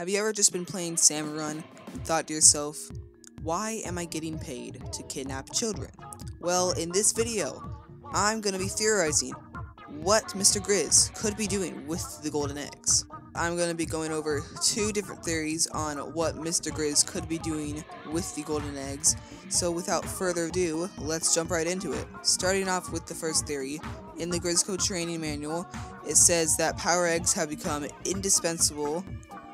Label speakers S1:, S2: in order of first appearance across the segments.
S1: Have you ever just been playing Salmon Run and thought to yourself, why am I getting paid to kidnap children? Well, in this video, I'm going to be theorizing what Mr. Grizz could be doing with the golden eggs. I'm going to be going over two different theories on what Mr. Grizz could be doing with the golden eggs. So without further ado, let's jump right into it. Starting off with the first theory, in the Grizz Code training manual, it says that power eggs have become indispensable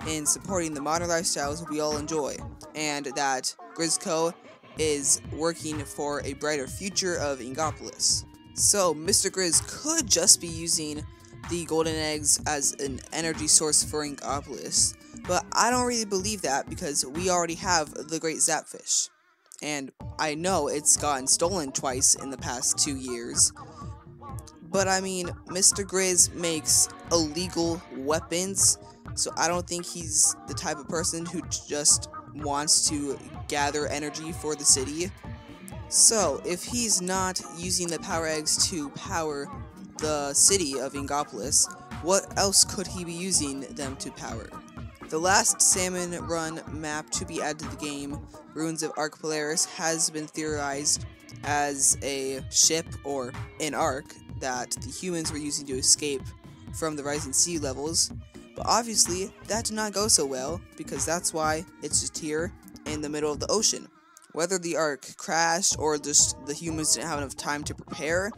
S1: in supporting the modern lifestyles we all enjoy, and that Grizzco is working for a brighter future of Ingopolis. So Mr. Grizz could just be using the golden eggs as an energy source for Ingopolis, but I don't really believe that because we already have the Great Zapfish, and I know it's gotten stolen twice in the past 2 years. But I mean, Mr. Grizz makes illegal weapons, so I don't think he's the type of person who just wants to gather energy for the city. So, if he's not using the power eggs to power the city of Ingopolis, what else could he be using them to power? The last Salmon Run map to be added to the game, Ruins of Ark Polaris, has been theorized as a ship or an ark that the humans were using to escape from the rising sea levels. But obviously, that did not go so well, because that's why it's just here in the middle of the ocean. Whether the Ark crashed or just the humans didn't have enough time to prepare,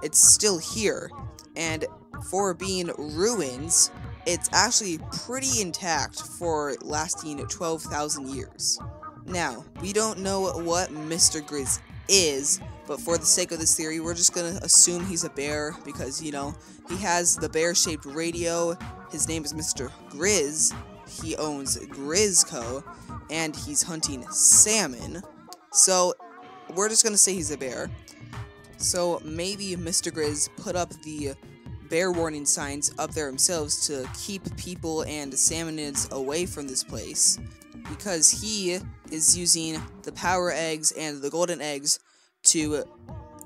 S1: it's still here. And for being ruins, it's actually pretty intact for lasting 12,000 years. Now, we don't know what Mr. Grizz is, but for the sake of this theory, we're just gonna assume he's a bear because, you know, he has the bear-shaped radio. His name is Mr. Grizz. He owns Grizzco, and he's hunting salmon. So we're just gonna say he's a bear. So maybe Mr. Grizz put up the bear warning signs up there themselves to keep people and salmonids away from this place, because he is using the power eggs and the golden eggs to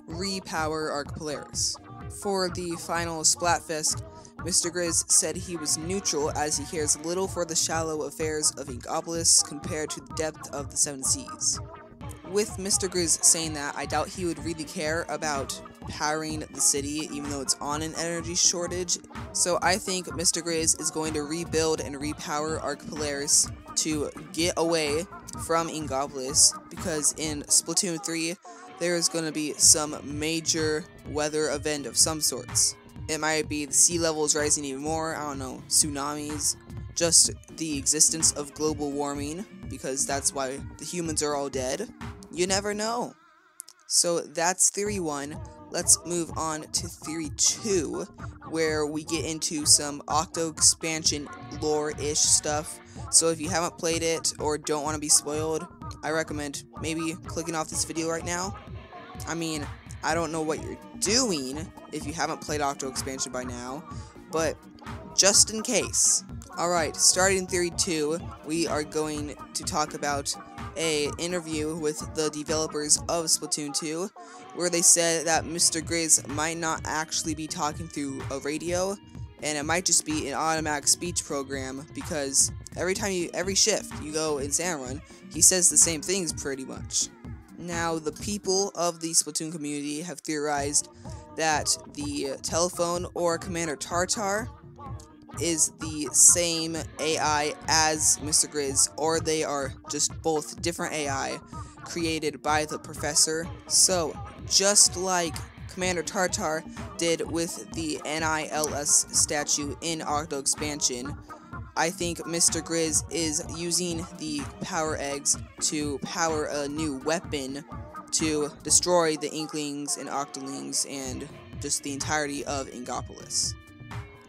S1: repower Ark Polaris. For the final Splatfest, Mr. Grizz said he was neutral as he cares little for the shallow affairs of Ingopolis compared to the depth of the Seven Seas. With Mr. Grizz saying that, I doubt he would really care about powering the city, even though it's on an energy shortage. So I think Mr. Grizz is going to rebuild and repower Ark Polaris to get away from Ingopolis, because in Splatoon 3, there is going to be some major weather event of some sorts. It might be the sea levels rising even more, I don't know, tsunamis, just the existence of global warming, because that's why the humans are all dead. You never know. So that's theory 1. Let's move on to theory 2, where we get into some Octo expansion lore-ish stuff. So if you haven't played it or don't want to be spoiled, I recommend maybe clicking off this video right now. I mean, I don't know what you're doing if you haven't played Octo expansion by now, but just in case. Alright, starting theory 2, we are going to talk about an interview with the developers of Splatoon 2, where they said that Mr. Grizz might not actually be talking through a radio, and it might just be an automatic speech program, because every shift you go in Salmon Run, he says the same things pretty much. Now, the people of the Splatoon community have theorized that the telephone or Commander Tartar is the same AI as Mr. Grizz, or they are just both different AI created by the professor. So, just like Commander Tartar did with the NILS statue in Octo expansion, I think Mr. Grizz is using the power eggs to power a new weapon to destroy the Inklings and Octolings and just the entirety of Ingopolis.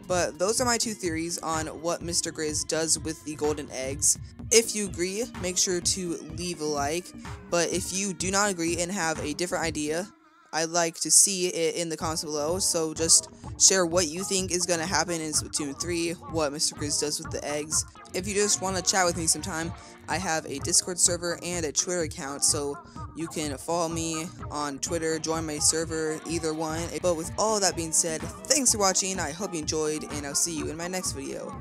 S1: But those are my two theories on what Mr. Grizz does with the golden eggs. If you agree, make sure to leave a like, but if you do not agree and have a different idea, I'd like to see it in the comments below, so just share what you think is going to happen in Splatoon 3, what Mr. Grizz does with the eggs. If you just want to chat with me sometime, I have a Discord server and a Twitter account, so you can follow me on Twitter, join my server, either one. But with all that being said, thanks for watching, I hope you enjoyed, and I'll see you in my next video.